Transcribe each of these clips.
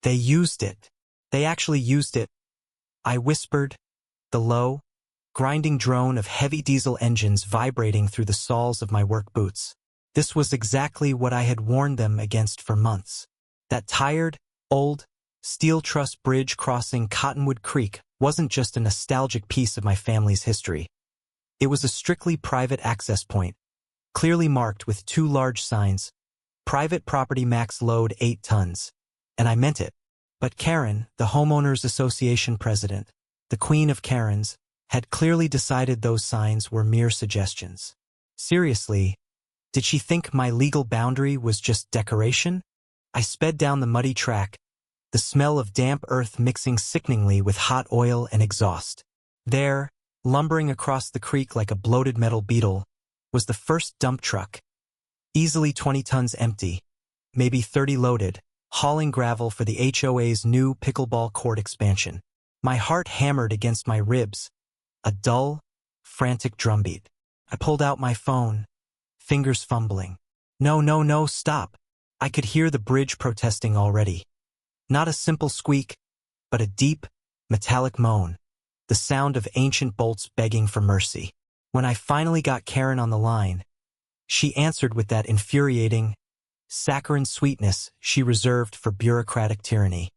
They used it. They actually used it. I whispered, the low, grinding drone of heavy diesel engines vibrating through the soles of my work boots. This was exactly what I had warned them against for months. That tired, old, steel truss bridge crossing Cottonwood Creek wasn't just a nostalgic piece of my family's history. It was a strictly private access point, clearly marked with two large signs, private property max load 8 tons. And I meant it. But Karen, the Homeowners Association president, the Queen of Karens, had clearly decided those signs were mere suggestions. Seriously, did she think my legal boundary was just decoration? I sped down the muddy track, the smell of damp earth mixing sickeningly with hot oil and exhaust. There, lumbering across the creek like a bloated metal beetle, was the first dump truck, easily 20 tons empty, maybe 30 loaded, hauling gravel for the HOA's new pickleball court expansion. My heart hammered against my ribs, a dull, frantic drumbeat. I pulled out my phone, fingers fumbling. No, stop. I could hear the bridge protesting already. Not a simple squeak, but a deep, metallic moan, the sound of ancient bolts begging for mercy. When I finally got Karen on the line, she answered with that infuriating, saccharine sweetness she reserved for bureaucratic tyranny.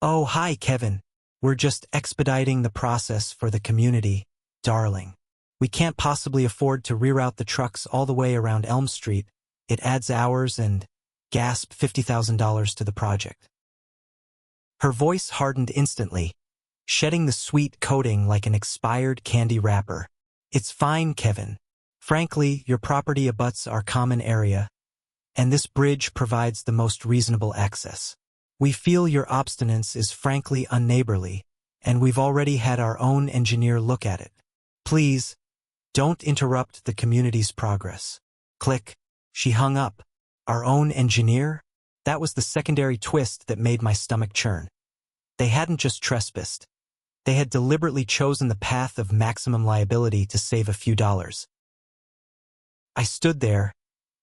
"Oh, hi, Kevin. We're just expediting the process for the community, darling. We can't possibly afford to reroute the trucks all the way around Elm Street. It adds hours and, gasp, $50,000 to the project." Her voice hardened instantly, shedding the sweet coating like an expired candy wrapper. "It's fine, Kevin. Frankly, your property abuts our common area, and this bridge provides the most reasonable access. We feel your obstinance is frankly unneighborly, and we've already had our own engineer look at it. Please, don't interrupt the community's progress." Click. She hung up. Our own engineer? That was the secondary twist that made my stomach churn. They hadn't just trespassed. They had deliberately chosen the path of maximum liability to save a few dollars. I stood there,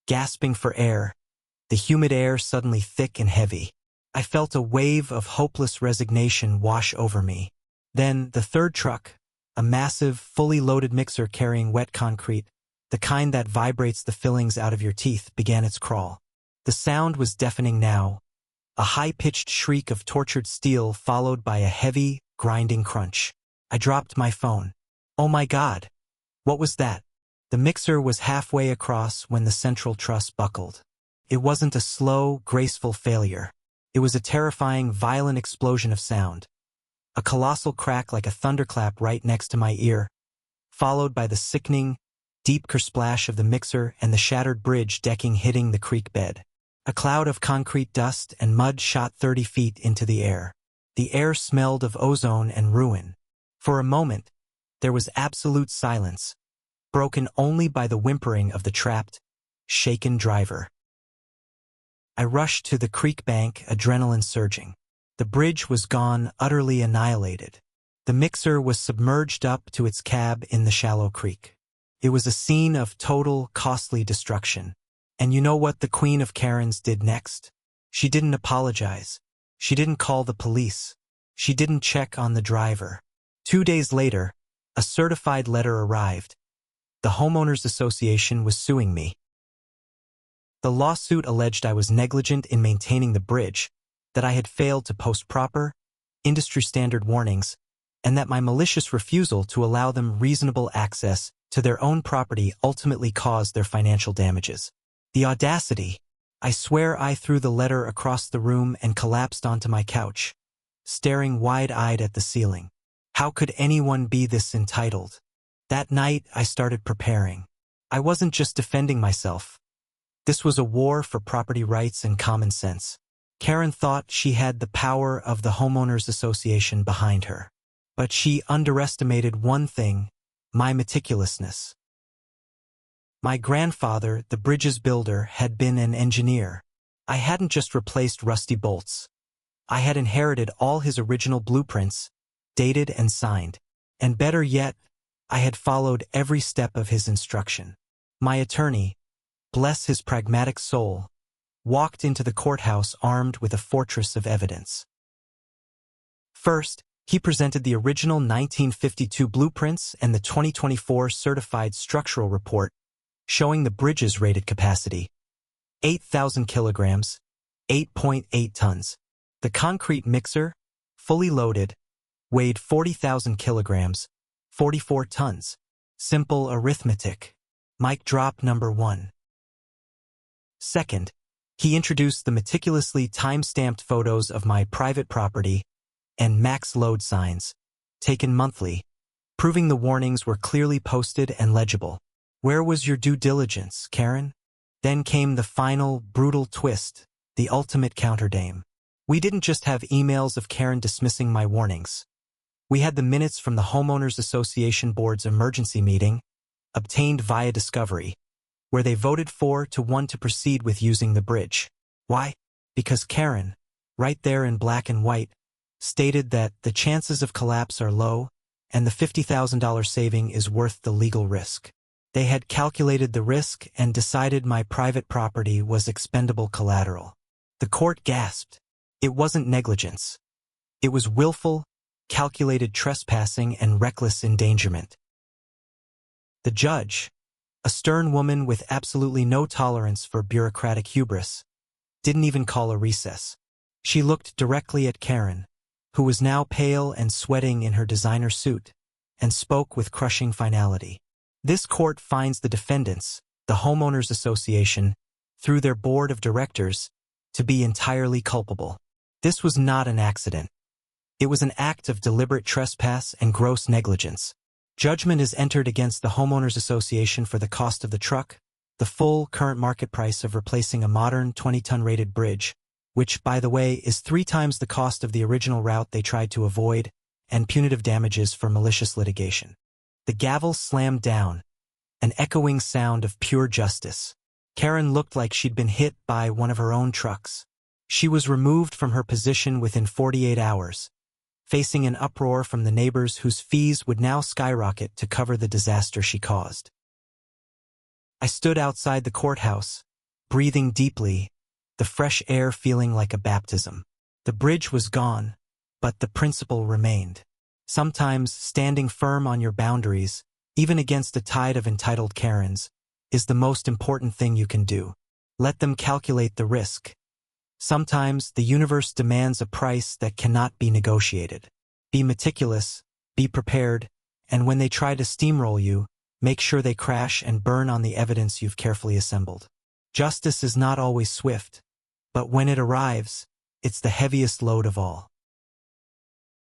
gasping for air, the humid air suddenly thick and heavy. I felt a wave of hopeless resignation wash over me. Then the third truck, a massive, fully loaded mixer carrying wet concrete, the kind that vibrates the fillings out of your teeth, began its crawl. The sound was deafening now, a high-pitched shriek of tortured steel followed by a heavy, grinding crunch. I dropped my phone. Oh my God! What was that? The mixer was halfway across when the central truss buckled. It wasn't a slow, graceful failure. It was a terrifying, violent explosion of sound. A colossal crack like a thunderclap right next to my ear, followed by the sickening, deep kersplash of the mixer and the shattered bridge decking hitting the creek bed. A cloud of concrete dust and mud shot 30 feet into the air. The air smelled of ozone and ruin. For a moment, there was absolute silence, broken only by the whimpering of the trapped, shaken driver. I rushed to the creek bank, adrenaline surging. The bridge was gone, utterly annihilated. The mixer was submerged up to its cab in the shallow creek. It was a scene of total, costly destruction. And you know what the Queen of Karens did next? She didn't apologize. She didn't call the police. She didn't check on the driver. 2 days later, a certified letter arrived. The Homeowners Association was suing me. The lawsuit alleged I was negligent in maintaining the bridge, that I had failed to post proper, industry-standard warnings, and that my malicious refusal to allow them reasonable access to their own property ultimately caused their financial damages. The audacity! I swear I threw the letter across the room and collapsed onto my couch, staring wide-eyed at the ceiling. How could anyone be this entitled? That night, I started preparing. I wasn't just defending myself. This was a war for property rights and common sense. Karen thought she had the power of the Homeowners Association behind her. But she underestimated one thing, my meticulousness. My grandfather, the bridge's builder, had been an engineer. I hadn't just replaced rusty bolts. I had inherited all his original blueprints, dated and signed. And better yet, I had followed every step of his instruction. My attorney, bless his pragmatic soul, walked into the courthouse armed with a fortress of evidence. First, he presented the original 1952 blueprints and the 2024 certified structural report, showing the bridge's rated capacity: 8,000 kilograms, 8.8 tons. The concrete mixer, fully loaded, weighed 40,000 kilograms, 44 tons. Simple arithmetic. Mic drop number 1. Second, he introduced the meticulously time-stamped photos of my private property and max load signs, taken monthly, proving the warnings were clearly posted and legible. Where was your due diligence, Karen? Then came the final, brutal twist, the ultimate counterdame. We didn't just have emails of Karen dismissing my warnings. We had the minutes from the Homeowners Association Board's emergency meeting, obtained via discovery, where they voted 4-1 to proceed with using the bridge. Why? Because Karen, right there in black and white, stated that the chances of collapse are low and the $50,000 saving is worth the legal risk. They had calculated the risk and decided my private property was expendable collateral. The court gasped. It wasn't negligence. It was willful, calculated trespassing and reckless endangerment. The judge, a stern woman with absolutely no tolerance for bureaucratic hubris, didn't even call a recess. She looked directly at Karen, who was now pale and sweating in her designer suit, and spoke with crushing finality. This court finds the defendants, the Homeowners Association, through their board of directors, to be entirely culpable. This was not an accident. It was an act of deliberate trespass and gross negligence. Judgment is entered against the Homeowners Association for the cost of the truck, the full current market price of replacing a modern 20-ton rated bridge, which, by the way, is 3 times the cost of the original route they tried to avoid, and punitive damages for malicious litigation. The gavel slammed down, an echoing sound of pure justice. Karen looked like she'd been hit by one of her own trucks. She was removed from her position within 48 hours, facing an uproar from the neighbors whose fees would now skyrocket to cover the disaster she caused. I stood outside the courthouse, breathing deeply, the fresh air feeling like a baptism. The bridge was gone, but the principle remained. Sometimes standing firm on your boundaries, even against a tide of entitled Karens, is the most important thing you can do. Let them calculate the risk. Sometimes the universe demands a price that cannot be negotiated. Be meticulous, be prepared, and when they try to steamroll you, make sure they crash and burn on the evidence you've carefully assembled. Justice is not always swift, but when it arrives, it's the heaviest load of all.